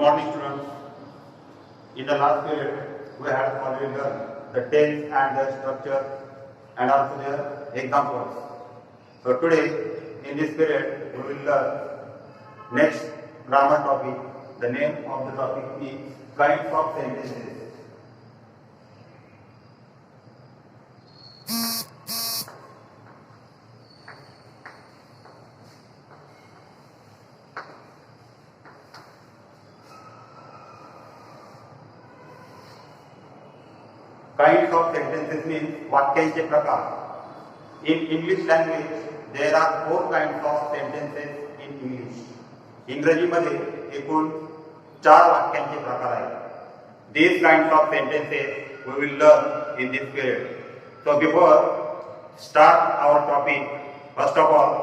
morning, students. In the last period, we had already learned the tense and their structure and also their examples. So today, in this period, we will learn next grammar topic. The name of the topic is kinds of sentences. Kinds of sentences means वाक्यांचे प्रकार. In English language, there are 4 kinds of sentences in English. इंग्रजीमध्ये एकूण 4 वाक्यांचे प्रकार आहेत. These kinds of sentences we will learn in this period. So before start our topic, first of all,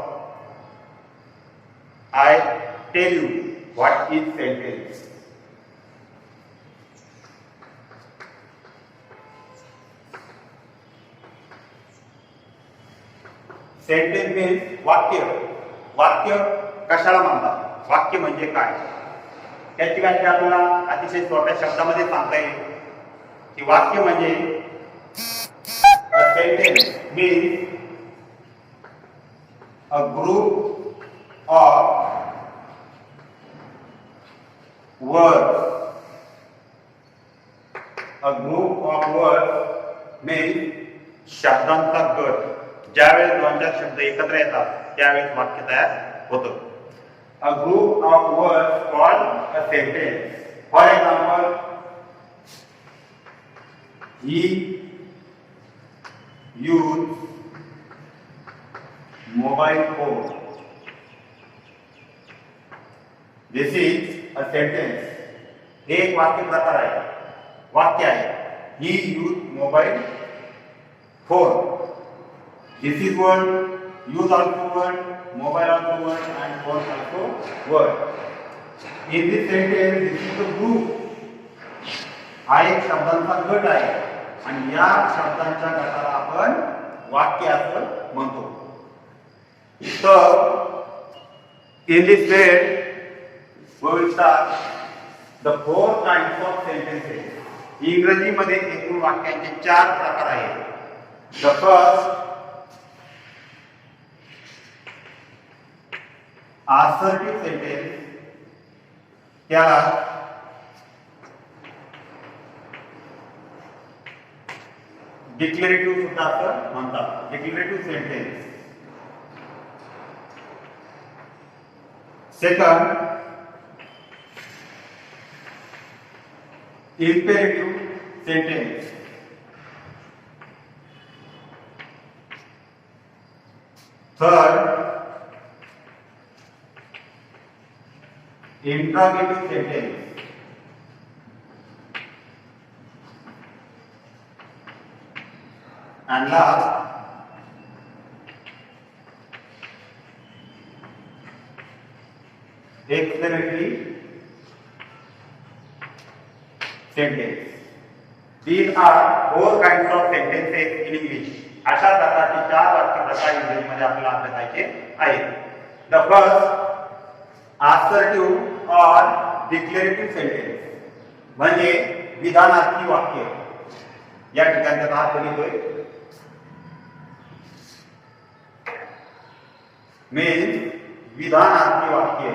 I tell you what is sentence. Sentence means वाक्य. वाक्य कशाला म्हणतात? वाक्य म्हणजे काय? त्याची व्याख्या आपल्याला अतिशय सोप्या शब्दामध्ये सांगता येईल की वाक्य म्हणजे sentence means a group of words. A group of words means शब्दांचा गट. ज्यावेळेस 2-4 शब्द एकत्र येतात त्यावेळेस वाक्य तयार होतं. A group of words called a sentence. For example, he use mobile phone. This is a sentence. हे एक वाक्य प्रकार आहे, वाक्य आहे. He use mobile phone. This is word, use also word, mobile also word, and phone also word. In this sentence, this is the group. हा एक शब्दांचा गट आहे आणि या शब्दांच्या गटाला आपण वाक्य असं म्हणतो. तर in this period, we will start the 4 kinds of sentences. इंग्रजीमध्ये एकूण वाक्यांचे 4 प्रकार आहेत. The first, assertive sentence. त्याला डिक्लेरेटिव्ह सुद्धा असं म्हणतात. Declarative sentence. Second, imperative sentence. Third, interrogative sentence. And last, explanatory sentence. These are 4 kinds of sentences in English. अशा प्रकारचे 4 वाक्य प्रकार इंग्रजीमध्ये आपल्याला अभ्यासायचे आहेत. The first, assertive or declarative sentence म्हणजे विधानार्थी वाक्य. या ठिकाणी त्याचा अर्थ लिहितोय. मीन्स विधानार्थी वाक्य.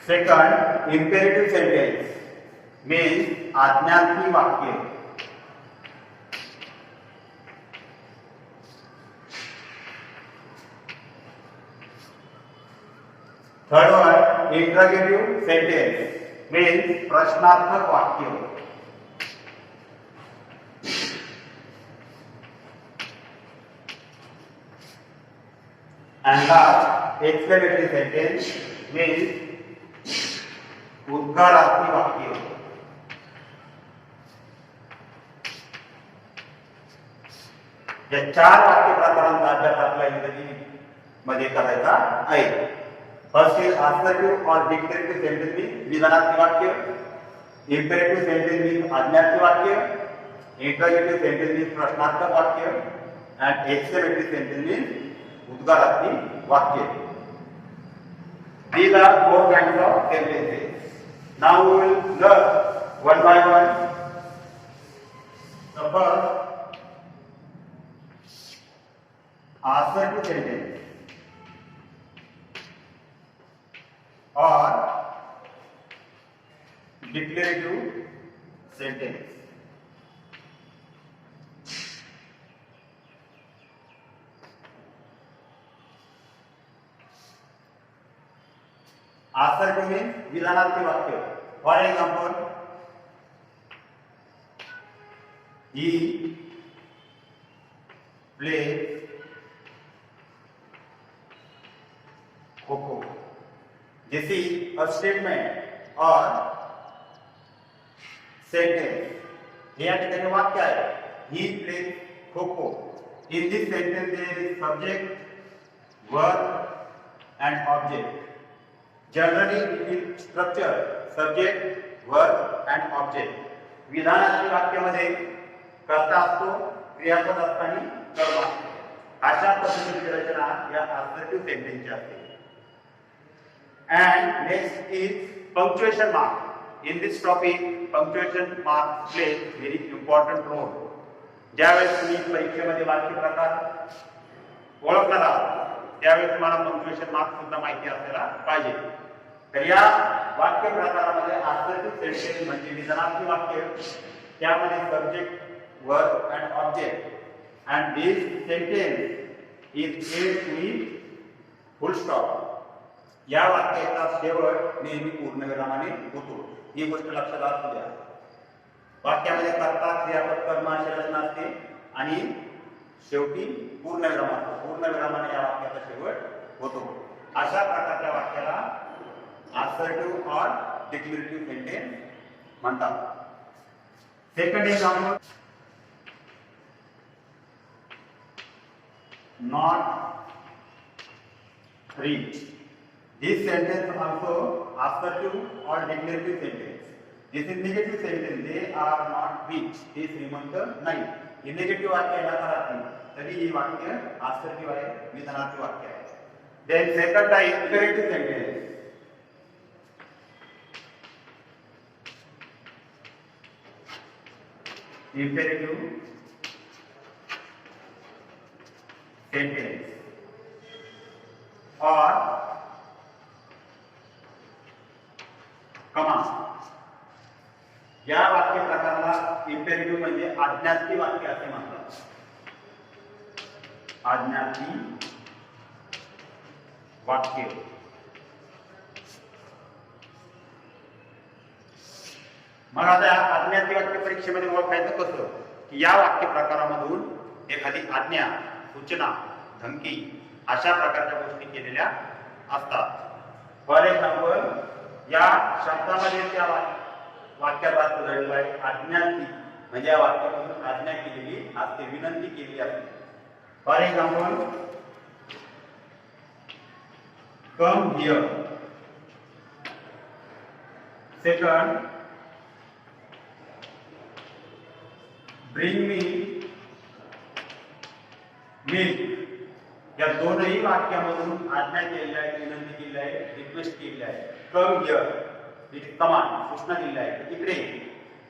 सेकंड, इम्पेरेटिव्ह सेंटेन्स मीन्स आज्ञार्थी वाक्य. Third one, interrogative sentence means प्रश्नार्थक वाक्य. and last, explanatory sentence means उद्गारार्थी वाक्य. या 4 वाक्य प्रकारांचा अभ्यास आपल्या इंग्रजीमध्ये करायचा आहे. First is assertive or declarative sentence means विधानार्थी वाक्य. Imperative sentence means आज्ञार्थी वाक्य. Interrogative sentence means प्रश्नार्थक वाक्य. and exclamatory sentence means udgarathi vakya. These are 4 kinds of sentences. Now we will learn one by one. The first, assertive sentence or declarative sentence. Assertive means विधानार्थी वाक्य. For example, he plays kho-kho. This is a statement or sentence. या ठिकाणी वाक्य आहे. He plays kho-kho. In this sentence there is subject, verb and object. Generally it is structure subject, verb and object. विधानार्थी वाक्यामध्ये कर्ता असतो, क्रियापद असताना कर्म असतो. अशा पद्धतीची रचना या assertive sentence ची असते. And next is punctuation mark. In this topic, punctuation mark plays very important role. ज्यावेळेस तुम्ही परीक्षेमध्ये वाक्य प्रकार ओळखणार आहात त्यावेळेस तुम्हाला पंक्च्युएशन मार्क सुद्धा माहिती असायला पाहिजे. तर या वाक्य प्रकारामध्ये assertive sentence म्हणजे विधानार्थी वाक्य, त्यामध्ये subject, verb and object and this sentence is and with full stop. या वाक्याचा शेवट नेहमी पूर्णविरामाने होतो. ही गोष्ट लक्षात असू द्या. वाक्यामध्ये कर्ता, क्रियापद, कर्म अशी रचना असते आणि शेवटी पूर्णविराम असतो. पूर्णविरामाने या वाक्याचा शेवट होतो. अशा प्रकारच्या वाक्याला assertive or declarative sentence म्हणतात. Second example, not reach. This sentence also assertive or declarative sentence. This is negative sentence. They are not rich. ते श्रीमंत नाही. हे निगेटिव्ह वाक्य आहे नकारात्मक. तरी हे वाक्य assertive आहे, विधानार्थी वाक्य आहे. Then second आहे imperative sentence. Imperative sentence or command. या वाक्य प्रकाराला imperative म्हणजे आज्ञार्थी वाक्य असे म्हणतात. आज्ञार्थी वाक्य. मग आता आज्ञार्थी वाक्य परीक्षेमध्ये ओळखायचं कसं की या वाक्य प्रकारामधून एखादी आज्ञा, सूचना, धमकी अशा प्रकारच्या गोष्टी केलेल्या असतात. फॉर एक्झाम्पल, या शब्दामध्ये त्या वाक्यात अर्थ दडलेला आहे आज्ञार्थी म्हणजे या वाक्यामधून आज्ञा केलेली असते, विनंती केलेली असते. For example, come here. Second, bring me milk. या दोनही वाक्यामधून आज्ञा केलेली आहे, विनंती केलेली आहे, रिक्वेस्ट केलेली आहे. कम हियर, इट कमांड, सूचना दिलेली आहे, इकडे.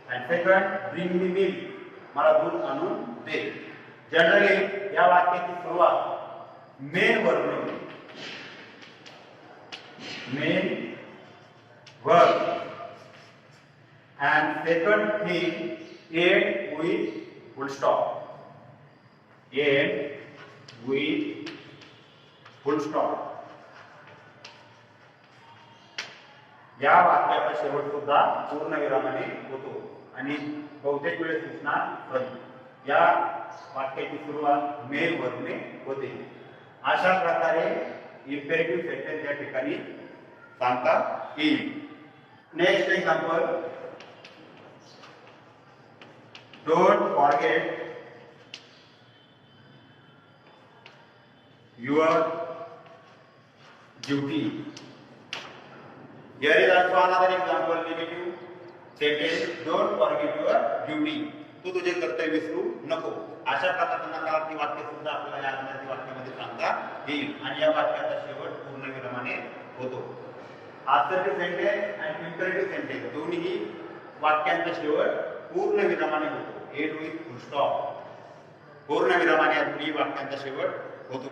And second, bring me milk, मला दूध आणून दे. जनरली या वाक्याची सुरुवात मेन वर्ब ने होते. Main verb. And second thing, end with full stop. End with full stop. या वाक्याचा शेवट सुद्धा पूर्णविरामाने होतो आणि बहुतेक वेळेस सूचना होती. या वाक्याची सुरुवात मेन वर्बने होते. अशा प्रकारे इम्पेरेटिव्ह सेंटेन्स या ठिकाणी सांगता येईल. Next example, don't forget your duty. Here is also another example, negative sentence, don't forget your duty. तू तुझे कर्तव्य विसरू नको. अशा प्रकारचं नकारार्थी वाक्य सुद्धा आपल्याला या अज्ञार्थी वाक्यामध्ये सांगता येईल आणि या वाक्याचा शेवट पूर्णविरामाने होतो. असर्टिव्ह सेंटेन्स आणि इम्पेरेटिव्ह सेंटेन्स दोन्ही वाक्यांचा शेवट पूर्णविरामाने होतो. End with full stop. पूर्णविरामाने या दोन्ही वाक्यांचा शेवट होतो.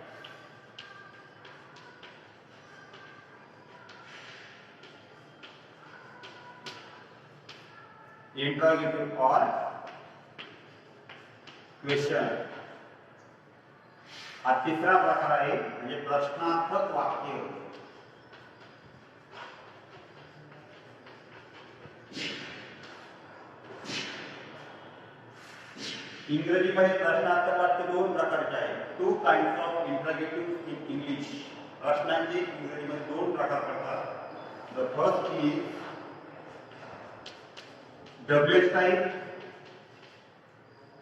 इंट्रोगेटिव्ह और क्वेश्चन हा तिसरा प्रकार आहे म्हणजे प्रश्नार्थक वाक्य. इंग्रजीमध्ये प्रश्नार्थक वाक्य दोन प्रकारचे आहेत. Two kinds of interrogative in English. प्रश्नांचे इंग्रजीमध्ये दोन प्रकार पडतात. The first is WH type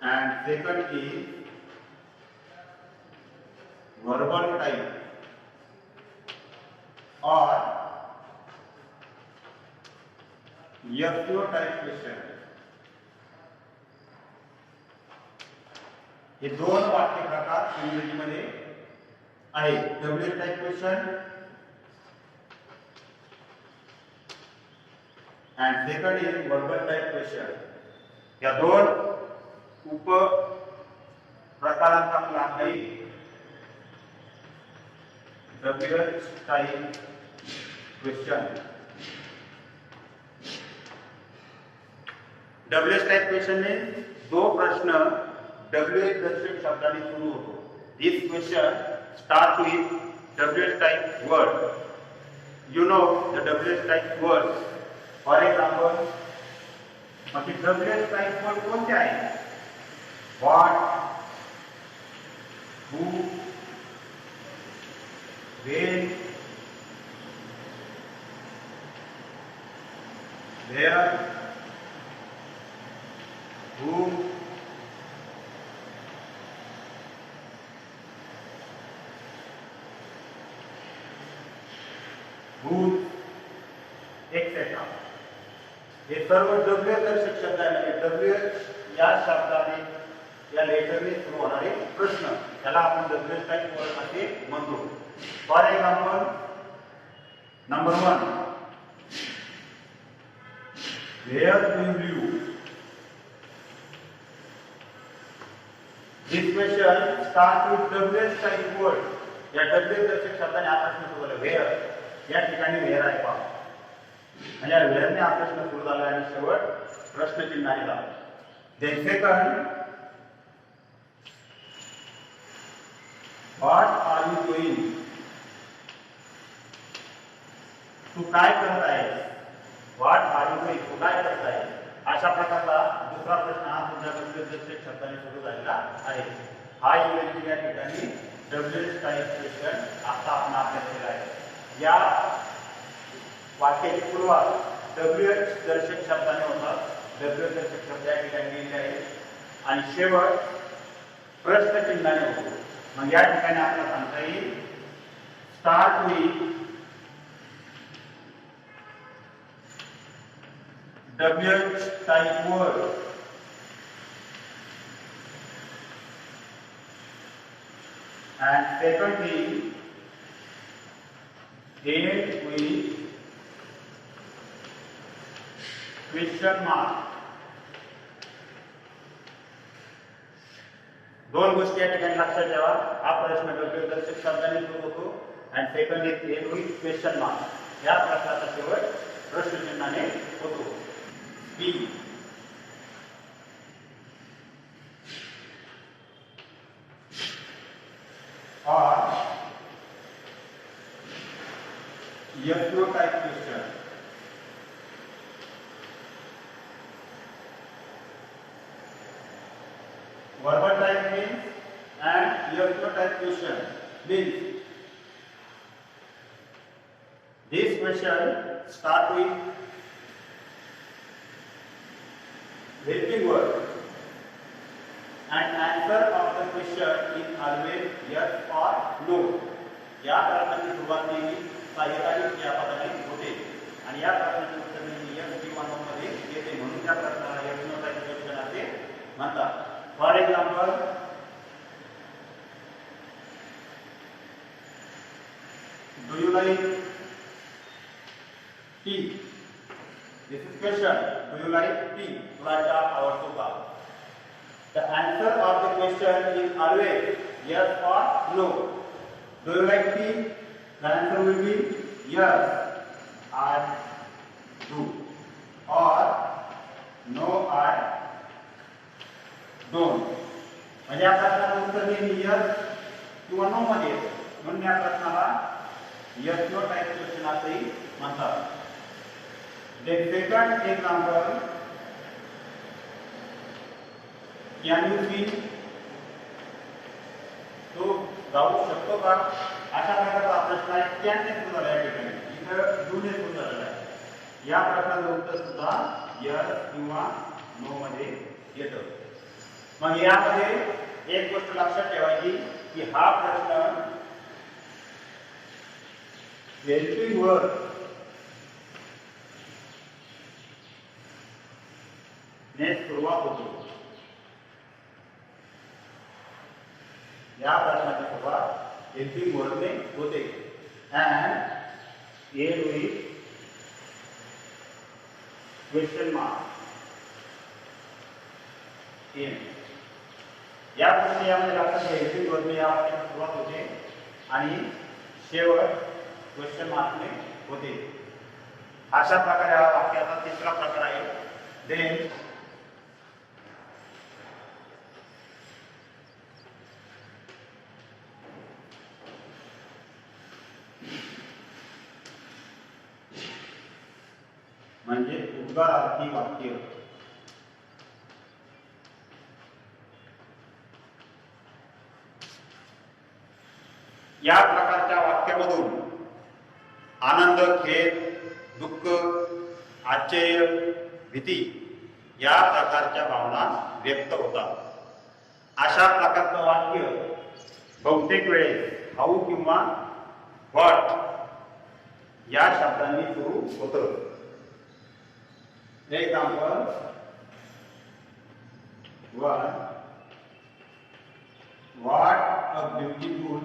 and second is verbal type or SEO type question. हे दोन वाक्य प्रकार इंग्रजीमध्ये आहेत. WH type question and second is verbal type question. या दोन उप प्रकारांचा आपला WH type question. WH type question में दो प्रश्न WH दर्शक शब्दांनी सुरू होतो. This question starts with WH type word. You know the WH type words. For example मग WH टाइप वर्ड कोणते आहेत? What, who, when, where, whom, whose, etcetera. हे सर्व WH दर्शक शब्द आहेत. WH या शब्दाने या लेटरने सुरू होणारे प्रश्न त्याला आपण WH टाइप वर्ड असे म्हणतो. For example number 1, where do you live. This question start with WH type word. या WH दर्शक शब्दाने हा प्रश्न सुरू झाला. वेअर या ठिकाणी वेअर आहे पहा आणि या वेअरने हा प्रश्न सुरू झाला आणि शेवट प्रश्नचिन्हाने लावला. Then second, what are you doing. तू काय करत आहेस. व्हॉट आर यू डुईंग, तू काय करत आहेस. अशा प्रकारचा दुसरा प्रश्न हा सुद्धा WH शब्दाने सुरू झालेला आहे. हा इंग्रजी या ठिकाणी WH टाइप क्वेश्चन आता आपण अभ्यास केला आहे. या वाक्याची सुरुवात WH दर्शक शब्दाने होतात. WH दर्शक शब्द या ठिकाणी दिलेले आहेत आणि शेवट प्रश्नचिन्हाने होतो. मग या ठिकाणी आपल्याला सांगता येईल start with WH type word and second is end with question mark. दोन गोष्टी या ठिकाणी लक्षात ठेवा. हा प्रश्न WH दर्शक शब्दाने सुरू होतो आणि second is and with question mark. या प्रश्नाचा शेवट प्रश्नचिन्हाने होतो. बी और SEO type question. Verbal type means and SEO type question means this question start with helping word and answer of the question is always yes or no. या प्रश्नाची सुरुवात नेहमी सहाय्यकारी क्रियापदाने होते आणि या प्रश्नाचे उत्तर नेहमी yes किंवा no मध्ये येते. म्हणून त्या प्रश्नाला yes no टाइप क्वेश्चन असे म्हणतात. For example, do you like T? This is question. Do you like T? तुला चहा आवडतो का? The answer of the question is always yes or no. Do you like tea? The answer will be yes, I do, or no, I don't. म्हणजे या प्रश्नाचं उत्तर नेहमी yes किंवा no मध्ये येतं. म्हणून या प्रश्नाला yes no टाइप क्वेश्चन असंही म्हणतात. The second example, can you see? तो जाऊ शकतो का? अशा प्रकारचा प्रश्न आहे. कॅनने सुद्धा या ठिकाणी इथं डूने सुद्धा झाला आहे. या प्रश्नाचं उत्तर सुद्धा यस किंवा नो मध्ये येतं. मग यामध्ये एक गोष्ट लक्षात ठेवायची की हा प्रश्न हेल्पिंग वर्ड ने सुरुवात होतो. या प्रश्नाची सुरुवात हेल्पिंग वर्ड ने होते. And end with question mark in. या प्रक्रियेमध्ये लक्षात घ्या हेल्पिंग वर्ड ने या वाक्याची सुरुवात होते आणि शेवट क्वेश्चन मार्क ने होते. अशा प्रकारे हा वाक्याचा तिसरा प्रकार आहे. देन म्हणजे उद्गारार्थी वाक्य. या प्रकारच्या वाक्यामधून आनंद, खेद, दुःख, आश्चर्य, भीती या प्रकारच्या भावना व्यक्त होतात. अशा प्रकारचं वाक्य बहुतेक वेळेस हाऊ किंवा व्हॉट या शब्दांनी सुरू होतं. Example, what a beautiful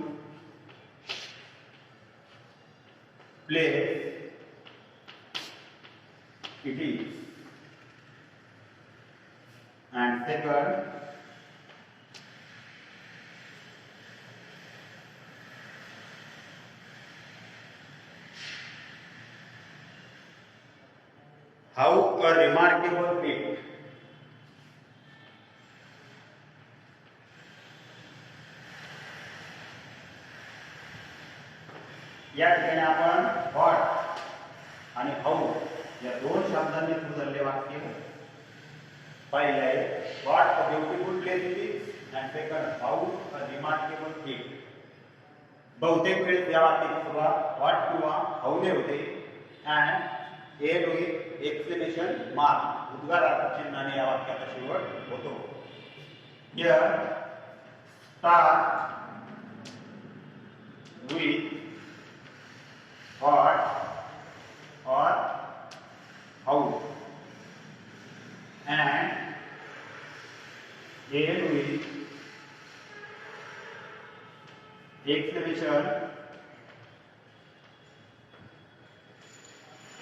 place it is. And second, how a remarkable feat. या ठिकाणी आपण व्हॉट आणि हाऊ या दोन शब्दांनी सुरू वाक्य पाहिले आहे. What a beautiful place it is and second how a remarkable feat. बहुतेक वेळेस या वाक्याची सुरुवात व्हॉट किंवा हाऊने होते and end with exclamation mark उद्गारार्थी चिन्हाने या वाक्याचा शेवट होतो. Here start with what or how and end with exclamation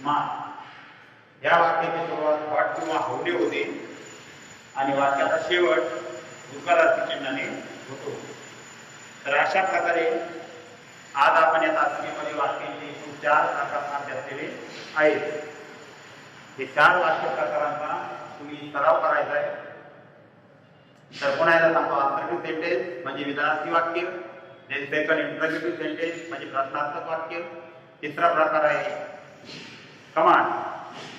mark. या वाक्याची सुरुवात व्हॉट किंवा हाऊने होते आणि वाक्याचा शेवट उद्गारार्थी चिन्हाने होतो. तर अशा प्रकारे आज आपण या तासिकेमध्ये वाक्यांचे 4 प्रकार अभ्यास केले आहेत. हे 4 वाक्य प्रकारांचा तुम्ही सराव करायचा आहे. तर पुन्हा एकदा सांगतो, असर्टिव्ह सेंटेन्स म्हणजे विधानार्थी वाक्य, देन सेकंड इंटरोगेटिव्ह सेंटेन्स म्हणजे प्रश्नार्थक वाक्य, तिसरा प्रकार आहे कमांड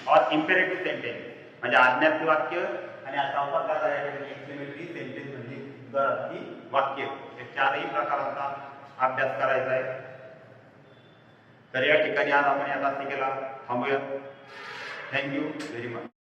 और इम्पेरेटिव्ह सेंटेन्स म्हणजे आज्ञार्थी वाक्य, आणि चौथा प्रकार आहे एक्सक्लेमेटरी सेंटेन्स म्हणजे उद्गारार्थी वाक्य. हे 4ही प्रकारांचा अभ्यास करायचा आहे. तर या ठिकाणी आज आपण या तासिकेला थांबूया. Thank you very much.